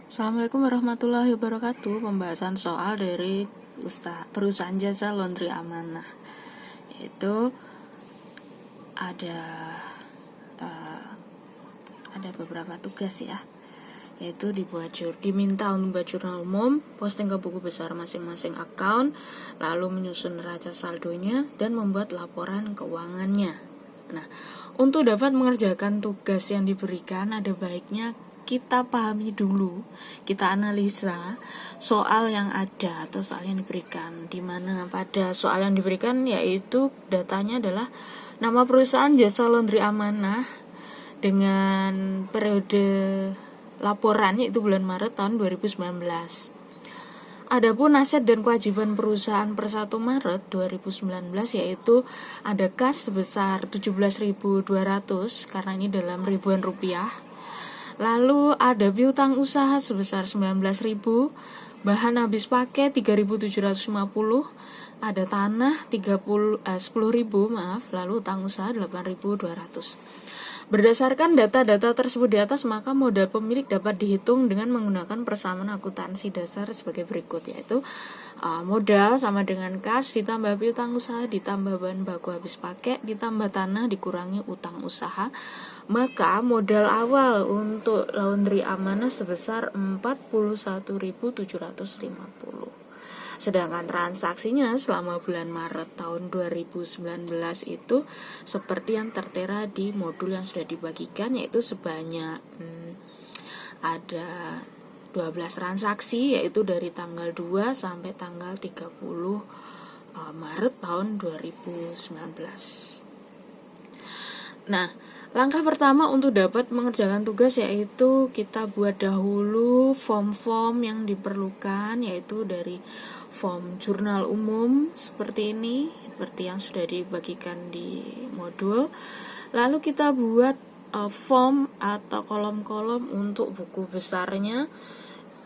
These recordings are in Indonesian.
Assalamualaikum warahmatullahi wabarakatuh. Pembahasan soal dari perusahaan jasa laundry amanah, yaitu ada beberapa tugas ya, yaitu diminta untuk membuat jurnal umum, posting ke buku besar masing-masing account, lalu menyusun neraca saldonya dan membuat laporan keuangannya. Nah, untuk dapat mengerjakan tugas yang diberikan, ada baiknya kita pahami dulu, kita analisa soal yang ada atau soal yang diberikan. Di mana pada soal yang diberikan yaitu datanya adalah nama perusahaan jasa laundry amanah dengan periode laporan yaitu bulan Maret tahun 2019. Adapun aset dan kewajiban perusahaan per 1 Maret 2019 yaitu ada kas sebesar 17.200 karena ini dalam ribuan rupiah. Lalu ada piutang usaha sebesar 19.000, bahan habis pakai 3.750, ada tanah 10.000, lalu utang usaha 8.200. Berdasarkan data-data tersebut di atas, maka modal pemilik dapat dihitung dengan menggunakan persamaan akuntansi dasar sebagai berikut, yaitu modal sama dengan kas ditambah piutang usaha ditambah bahan baku habis pakai ditambah tanah dikurangi utang usaha. Maka modal awal untuk laundry amanah sebesar 41.750. Sedangkan transaksinya selama bulan Maret tahun 2019 itu seperti yang tertera di modul yang sudah dibagikan, yaitu sebanyak ada 12 transaksi, yaitu dari tanggal 2 sampai tanggal 30 Maret tahun 2019. Nah, langkah pertama untuk dapat mengerjakan tugas yaitu kita buat dahulu form-form yang diperlukan, yaitu dari form jurnal umum seperti ini, seperti yang sudah dibagikan di modul. Lalu kita buat form atau kolom-kolom untuk buku besarnya.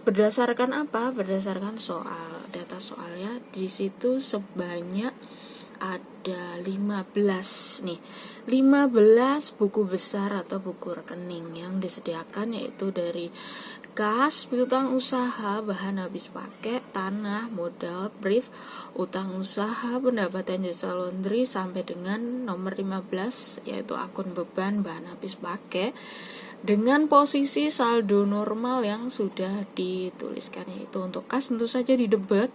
Berdasarkan apa? Berdasarkan soal, data soalnya di situ sebanyak ada 15 nih. 15 buku besar atau buku rekening yang disediakan, yaitu dari kas, piutang usaha, bahan habis pakai, tanah, modal, brief, utang usaha, pendapatan jasa laundry sampai dengan nomor 15 yaitu akun beban bahan habis pakai dengan posisi saldo normal yang sudah dituliskan, yaitu untuk kas tentu saja didebet.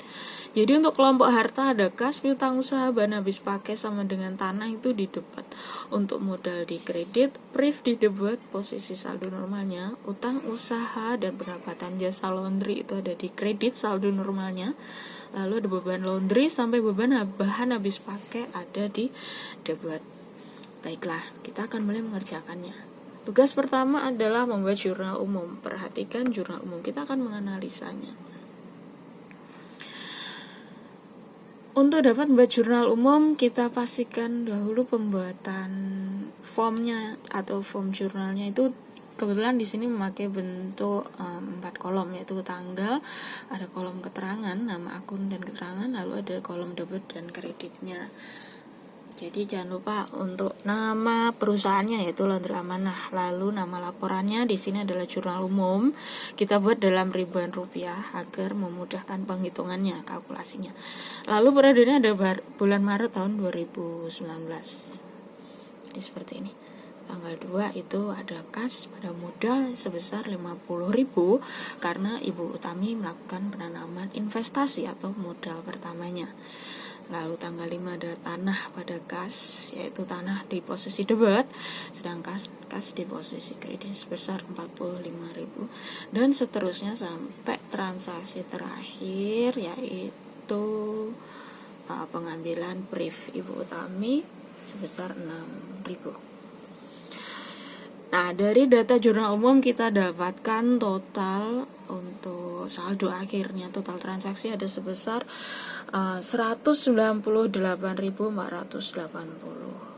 Jadi untuk kelompok harta ada kas, piutang usaha, bahan habis pakai sama dengan tanah itu didebet. Untuk modal di kredit, brief didebet, posisi saldo normalnya, utang usaha dan pendapatan jasa laundry itu ada di kredit saldo normalnya. Lalu ada beban laundry sampai beban bahan habis pakai ada di debit. Baiklah, kita akan mulai mengerjakannya. Tugas pertama adalah membuat jurnal umum. Perhatikan jurnal umum, kita akan menganalisanya. Untuk dapat membuat jurnal umum, kita pastikan dahulu pembuatan formnya atau form jurnalnya itu kebetulan di sini memakai bentuk 4 kolom, yaitu tanggal, ada kolom keterangan, nama akun dan keterangan, lalu ada kolom debit dan kreditnya. Jadi jangan lupa untuk nama perusahaannya yaitu Laundry Amanah, lalu nama laporannya di sini adalah jurnal umum. Kita buat dalam ribuan rupiah agar memudahkan penghitungannya, kalkulasinya. Lalu periodenya ada bulan Maret tahun 2019. Jadi seperti ini. Tanggal 2 itu ada kas pada modal sebesar 50.000 karena Ibu Utami melakukan penanaman investasi atau modal pertamanya. Lalu tanggal 5 ada tanah pada kas, yaitu tanah di posisi debit, sedangkan kas di posisi kredit sebesar 45.000 dan seterusnya sampai transaksi terakhir yaitu pengambilan brief Ibu Utami sebesar 6.000. Nah, dari data jurnal umum kita dapatkan total untuk saldo akhirnya, total transaksi ada sebesar 198.480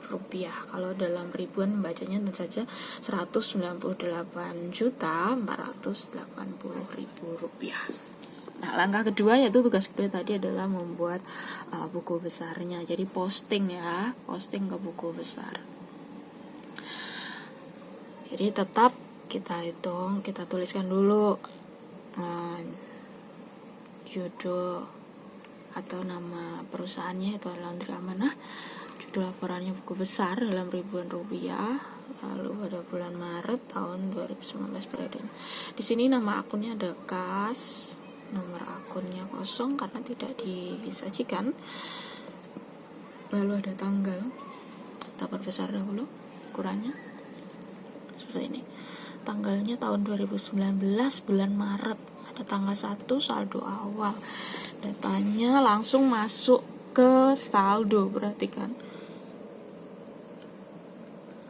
rupiah. Kalau dalam ribuan membacanya tentu saja 198.480.000 rupiah. Nah, langkah kedua yaitu tugas kedua tadi adalah membuat buku besarnya. Jadi posting ya, posting ke buku besar. Jadi tetap kita hitung, kita tuliskan dulu judul atau nama perusahaannya itu Laundry Amanah. Judul laporannya buku besar dalam ribuan rupiah. Lalu pada bulan Maret tahun 2019 beredar. Di sini nama akunnya ada kas, nomor akunnya kosong karena tidak disajikan. Lalu ada tanggal, kita perbesar dahulu ukurannya seperti ini. Tanggalnya tahun 2019 bulan Maret, ada tanggal 1 saldo awal. Datanya langsung masuk ke saldo, perhatikan.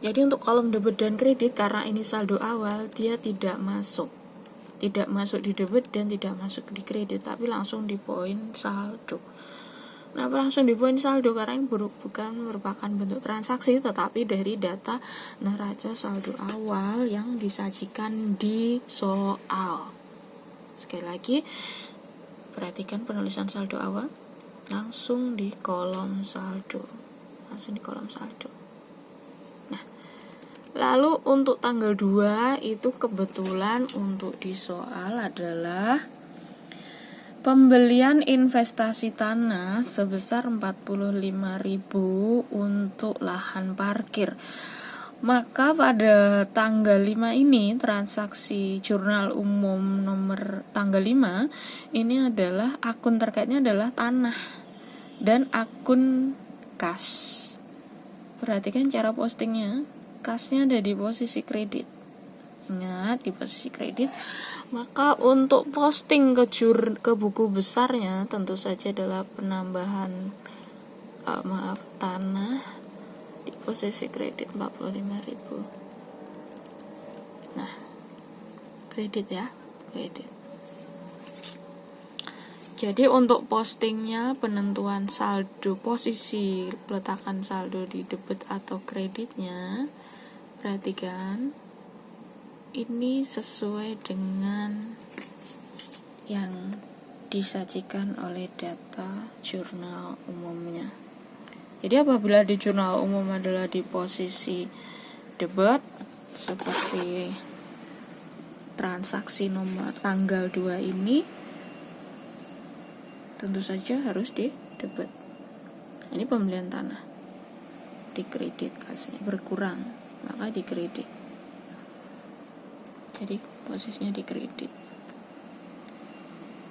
Jadi untuk kolom debit dan kredit, karena ini saldo awal, dia tidak masuk di debit dan tidak masuk di kredit, tapi langsung di poin saldo. Kenapa langsung di poin saldo? Karena ini bukan merupakan bentuk transaksi, tetapi dari data neraca saldo awal yang disajikan di soal. Sekali lagi, perhatikan penulisan saldo awal langsung di kolom saldo. Nah, lalu untuk tanggal 2 itu kebetulan untuk di soal adalah pembelian investasi tanah sebesar 45.000 untuk lahan parkir. Maka pada tanggal 5 ini transaksi jurnal umum nomor tanggal 5 ini adalah akun terkaitnya adalah tanah dan akun kas. Perhatikan cara postingnya, kasnya ada di posisi kredit. Ingat, di posisi kredit. Maka untuk posting ke buku besarnya tentu saja adalah penambahan tanah di posisi kredit 45.000. Nah, kredit ya, kredit. Jadi untuk postingnya, penentuan saldo, posisi peletakan saldo di debit atau kreditnya, perhatikan ini sesuai dengan yang disajikan oleh data jurnal umumnya. Jadi apabila di jurnal umum adalah di posisi debit seperti transaksi nomor tanggal 2 ini, tentu saja harus di debit. Ini pembelian tanah. Di kredit kasnya berkurang, maka di kredit. Jadi posisinya di kredit.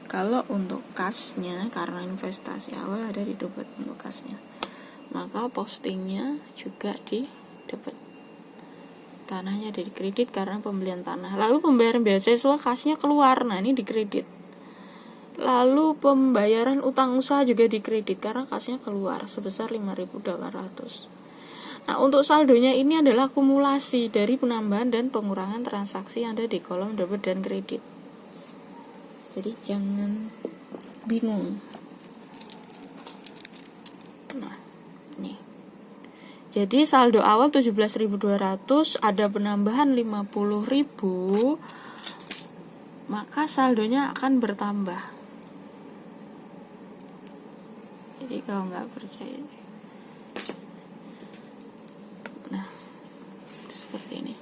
Kalau untuk kasnya, karena investasi awal ada di debit untuk kasnya, maka postingnya juga di debit. Tanahnya ada di kredit karena pembelian tanah. Lalu pembayaran beasiswa kasnya keluar, nah ini di kredit. Lalu pembayaran utang usaha juga di kredit karena kasnya keluar sebesar 5.800. Nah, untuk saldonya ini adalah akumulasi dari penambahan dan pengurangan transaksi yang ada di kolom debit dan kredit. Jadi jangan bingung. Nah, nih. Jadi saldo awal 17.200, ada penambahan 50.000, maka saldonya akan bertambah. Jadi kalau nggak percaya, nah seperti ini.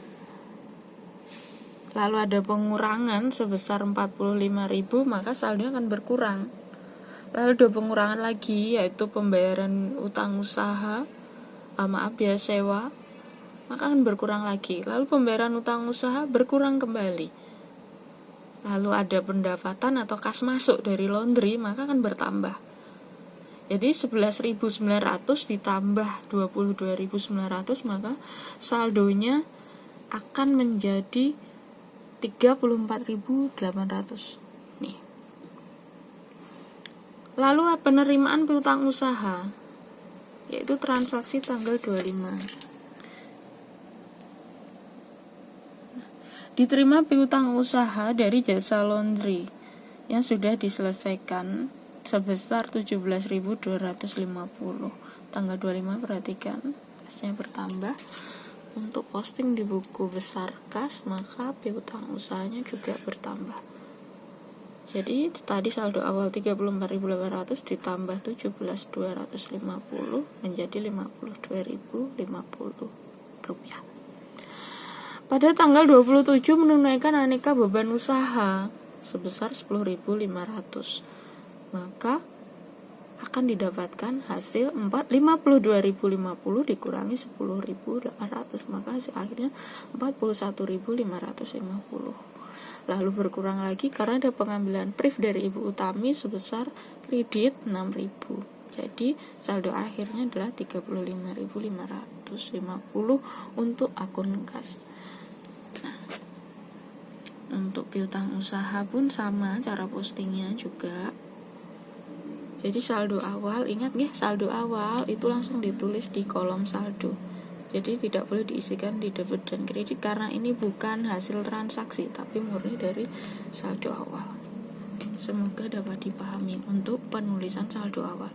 Lalu ada pengurangan sebesar 45.000, maka saldonya akan berkurang. Lalu ada pengurangan lagi, yaitu pembayaran utang usaha, biaya sewa, maka akan berkurang lagi. Lalu pembayaran utang usaha berkurang kembali. Lalu ada pendapatan atau kas masuk dari laundry, maka akan bertambah. Jadi 11.900 ditambah 22.900, maka saldonya akan menjadi 34.800. Nih. Lalu penerimaan piutang usaha, yaitu transaksi tanggal 25. Diterima piutang usaha dari jasa laundry yang sudah diselesaikan sebesar 17.250. Tanggal 25, perhatikan kasnya bertambah. Untuk posting di buku besar kas, maka piutang usahanya juga bertambah. Jadi tadi saldo awal 34.800 ditambah 17.250 menjadi 52.050 rupiah. Pada tanggal 27 menunaikan aneka beban usaha sebesar 10.500. Maka akan didapatkan hasil 52.050 dikurangi 10.800, maka hasil akhirnya 41.550. Lalu berkurang lagi karena ada pengambilan priv dari Ibu Utami sebesar kredit 6.000. Jadi saldo akhirnya adalah 35.550 untuk akun kas. Nah, untuk piutang usaha pun sama cara postingnya juga. Jadi saldo awal, ingat nggih, saldo awal itu langsung ditulis di kolom saldo. Jadi tidak boleh diisikan di debit dan kredit karena ini bukan hasil transaksi tapi murni dari saldo awal. Semoga dapat dipahami untuk penulisan saldo awal.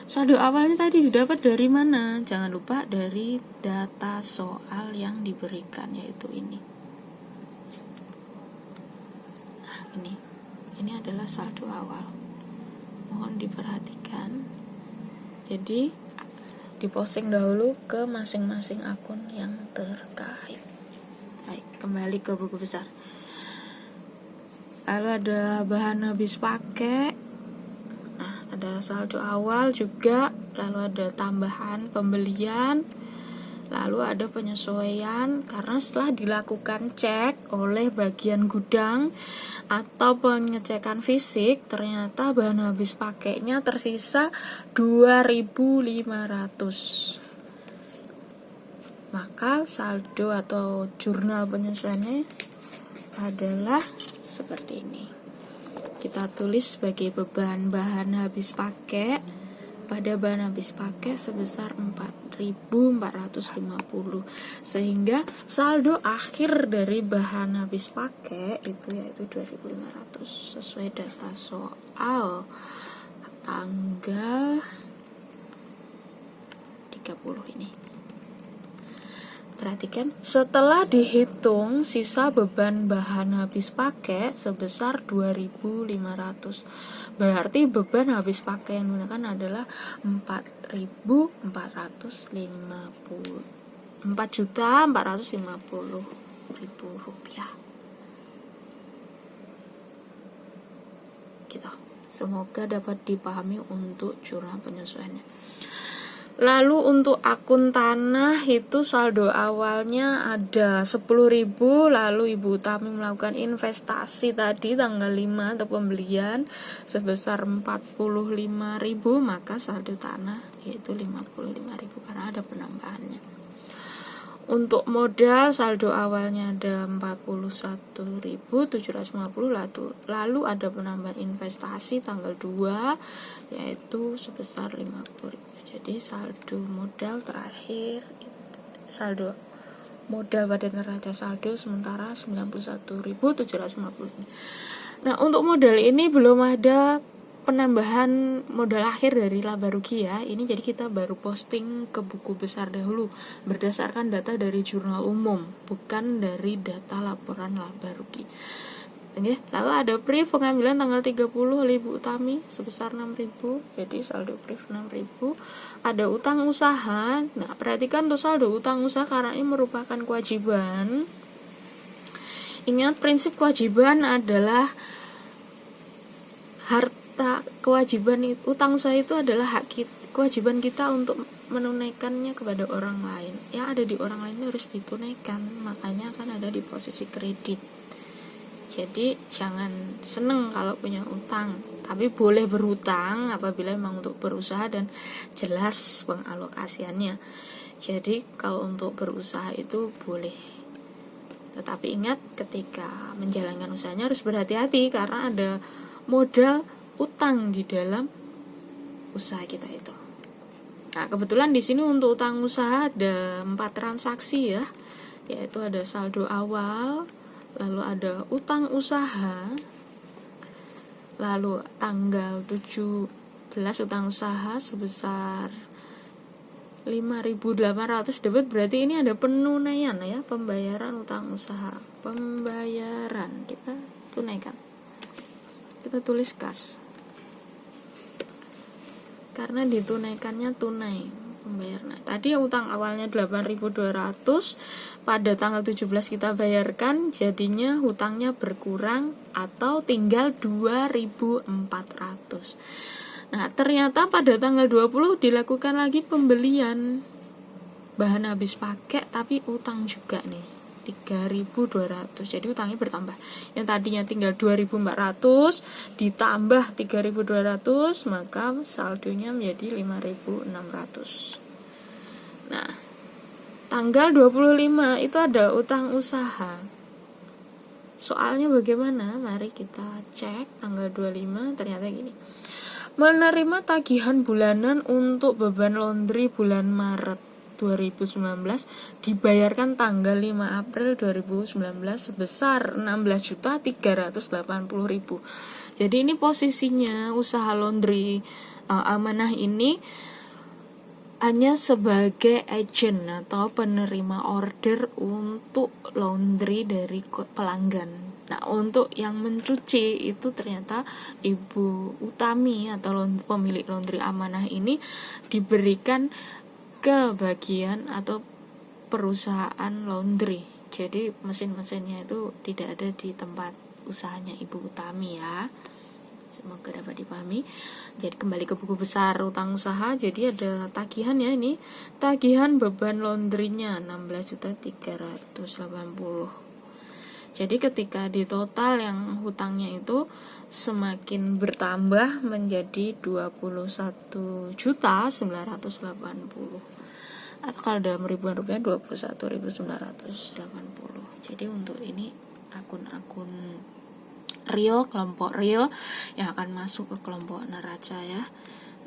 Saldo awalnya tadi didapat dari mana? Jangan lupa dari data soal yang diberikan, yaitu ini. Nah, ini adalah saldo awal. Mohon diperhatikan. Jadi diposting dahulu ke masing-masing akun yang terkait. Baik, kembali ke buku besar. Lalu ada bahan habis pakai. Nah, ada saldo awal juga. Lalu ada tambahan pembelian. Lalu ada penyesuaian karena setelah dilakukan cek oleh bagian gudang atau pengecekan fisik, ternyata bahan habis pakainya tersisa 2.500. Maka saldo atau jurnal penyesuaiannya adalah seperti ini. Kita tulis sebagai beban bahan habis pakai pada bahan habis pakai sebesar 4.450, sehingga saldo akhir dari bahan habis pakai itu yaitu 2.500 sesuai data soal tanggal 30 ini. Perhatikan, setelah dihitung sisa beban bahan habis pakai sebesar 2.500. Berarti beban habis pakai yang digunakan adalah 4.450.000 rupiah. Gitu. Semoga dapat dipahami untuk jurnal penyesuaiannya. Lalu untuk akun tanah itu saldo awalnya ada 10.000, lalu Ibu Utami melakukan investasi tadi tanggal 5 untuk pembelian sebesar 45.000, maka saldo tanah yaitu 55.000 karena ada penambahannya. Untuk modal saldo awalnya ada 41.750, lalu ada penambahan investasi tanggal 2 yaitu sebesar 50.000. Jadi saldo modal terakhir, saldo modal pada neraca saldo sementara 91.750. Nah, untuk modal ini belum ada penambahan modal akhir dari laba rugi ya. Ini jadi kita baru posting ke buku besar dahulu berdasarkan data dari jurnal umum, bukan dari data laporan laba rugi. Lalu ada priv pengambilan tanggal 30 oleh Ibu Utami sebesar 6.000, jadi saldo priv 6.000. Ada utang usaha. Nah, perhatikan untuk saldo utang usaha karena ini merupakan kewajiban. Ingat, prinsip kewajiban adalah harta kewajiban itu, utang usaha itu adalah hak kita, kewajiban kita untuk menunaikannya kepada orang lain. Yang ada di orang lain itu harus ditunaikan, makanya akan ada di posisi kredit. Jadi jangan seneng kalau punya utang, tapi boleh berutang apabila memang untuk berusaha dan jelas pengalokasiannya. Jadi kalau untuk berusaha itu boleh. Tetapi ingat, ketika menjalankan usahanya harus berhati-hati karena ada modal utang di dalam usaha kita itu. Nah, kebetulan di sini untuk utang usaha ada 4 transaksi ya, yaitu ada saldo awal, lalu ada utang usaha, lalu tanggal 17 utang usaha sebesar 5.800 dapat, berarti ini ada penunaian ya, pembayaran utang usaha, pembayaran kita tunaikan, kita tulis kas karena ditunaikannya tunai pembayaran. Nah, tadi utang awalnya 8.200, pada tanggal 17 kita bayarkan, jadinya hutangnya berkurang atau tinggal 2.400. Nah, ternyata pada tanggal 20 dilakukan lagi pembelian bahan habis pakai tapi utang juga nih 3.200. Jadi utangnya bertambah. Yang tadinya tinggal 2.400 ditambah 3.200, maka saldonya menjadi 5.600. Nah, tanggal 25 itu ada utang usaha. Soalnya bagaimana? Mari kita cek tanggal 25, ternyata gini. Menerima tagihan bulanan untuk beban laundry bulan Maret 2019 dibayarkan tanggal 5 April 2019 sebesar 16.380.000. Jadi ini posisinya usaha laundry amanah ini hanya sebagai agent atau penerima order untuk laundry dari pelanggan. Nah, untuk yang mencuci itu ternyata Ibu Utami atau pemilik laundry amanah ini diberikan ke bagian atau perusahaan laundry. Jadi mesin-mesinnya itu tidak ada di tempat usahanya Ibu Utami ya. Semoga dapat dipahami. Jadi kembali ke buku besar utang usaha. Jadi ada tagihan ya ini. Tagihan beban laundrynya 16.380. Jadi ketika di total yang hutangnya itu semakin bertambah menjadi 21.980. Atau kalau dalam ribuan rupiah 21.980. Jadi untuk ini akun-akun real, kelompok real yang akan masuk ke kelompok neraca ya.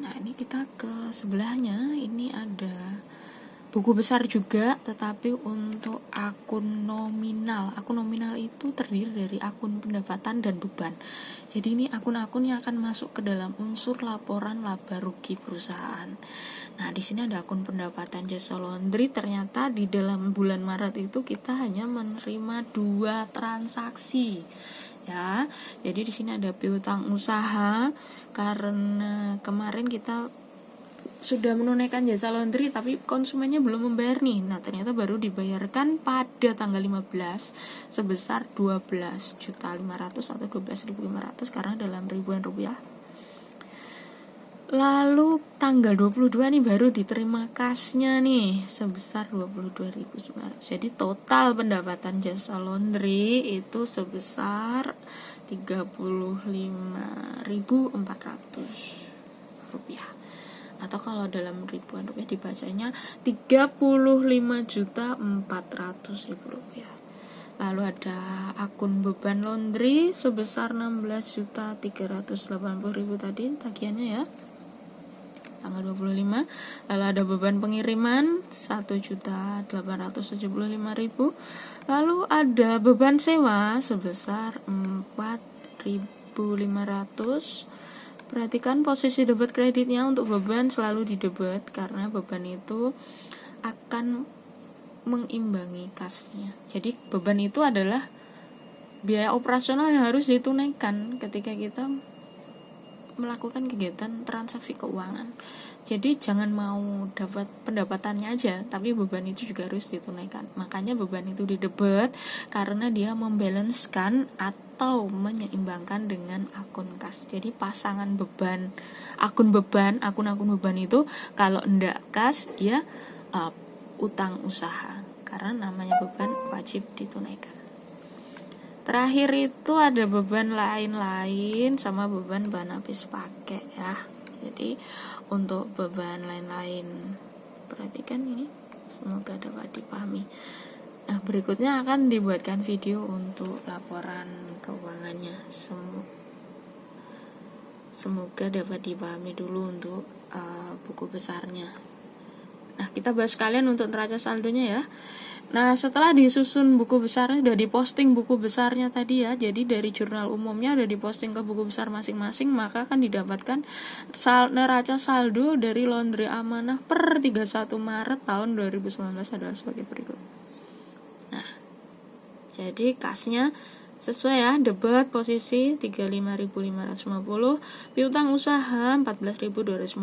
Nah, ini kita ke sebelahnya, ini ada buku besar juga, tetapi untuk akun nominal. Akun nominal itu terdiri dari akun pendapatan dan beban. Jadi ini akun-akun yang akan masuk ke dalam unsur laporan laba rugi perusahaan. Nah, di sini ada akun pendapatan jasa laundry. Ternyata di dalam bulan Maret itu kita hanya menerima 2 transaksi. Ya, jadi di sini ada piutang usaha karena kemarin kita sudah menunaikan jasa laundry tapi konsumennya belum membayar nih. Nah, ternyata baru dibayarkan pada tanggal 15 sebesar 12.500.000 atau 12.500 karena dalam ribuan rupiah. Lalu tanggal 22 nih baru diterima kasnya nih sebesar 22.900. Jadi total pendapatan jasa laundry itu sebesar 35.400 rupiah. Atau kalau dalam ribuan rupiah dibacanya 35.400.000 rupiah. Lalu ada akun beban laundry sebesar 16.380.000 tadi tagihannya ya, tanggal 25. Lalu ada beban pengiriman 1.875.000. Lalu ada beban sewa sebesar 4.500. Perhatikan posisi debit kreditnya. Untuk beban selalu di debit karena beban itu akan mengimbangi kasnya. Jadi beban itu adalah biaya operasional yang harus ditunaikan ketika kita melakukan kegiatan transaksi keuangan. Jadi jangan mau dapat pendapatannya aja, tapi beban itu juga harus ditunaikan. Makanya beban itu didebet karena dia membalanskan atau menyeimbangkan dengan akun kas. Jadi pasangan beban, akun-akun beban itu kalau enggak kas ya utang usaha. Karena namanya beban wajib ditunaikan. Terakhir itu ada beban lain-lain sama beban bahan habis pakai ya. Jadi untuk beban lain-lain perhatikan ini, semoga dapat dipahami. Nah, berikutnya akan dibuatkan video untuk laporan keuangannya. Semoga dapat dipahami dulu untuk buku besarnya. Nah, kita bahas sekalian untuk neraca saldonya ya. Nah, setelah disusun buku besarnya, sudah diposting buku besarnya tadi ya. Jadi dari jurnal umumnya sudah diposting ke buku besar masing-masing, maka akan didapatkan neraca saldo dari laundry amanah per 31 Maret tahun 2019 adalah sebagai berikut. Nah, jadi kasnya sesuai ya, debit posisi 35.550, piutang usaha 14.250,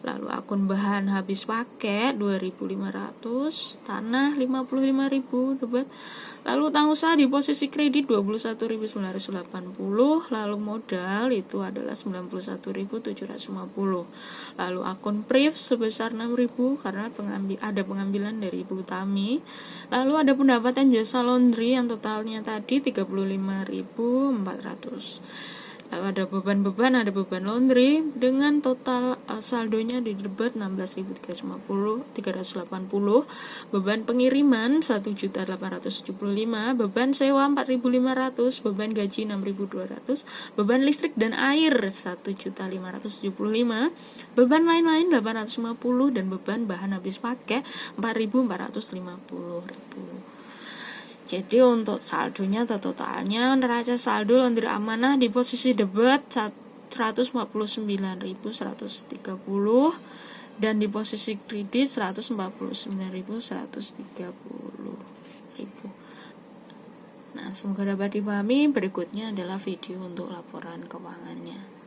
lalu akun bahan habis pakai 2.500, tanah 55.000 debit, Lalu utang usaha di posisi kredit 21.980, lalu modal itu adalah 91.750. Lalu akun priv sebesar 6.000 karena ada pengambilan dari Ibu Tami. Lalu ada pendapatan jasa laundry yang totalnya tadi 35.400. Lalu ada beban laundry dengan total saldonya di debit 16.380, beban pengiriman 1.875, beban sewa 4.500, beban gaji 6.200, beban listrik dan air 1.575, beban lain-lain 850, dan beban bahan habis pakai 4.450. Jadi untuk saldonya atau totalnya neraca saldo laundry amanah di posisi debit 149.130 dan di posisi kredit 149.130. Nah, semoga dapat dipahami. Berikutnya adalah video untuk laporan keuangannya.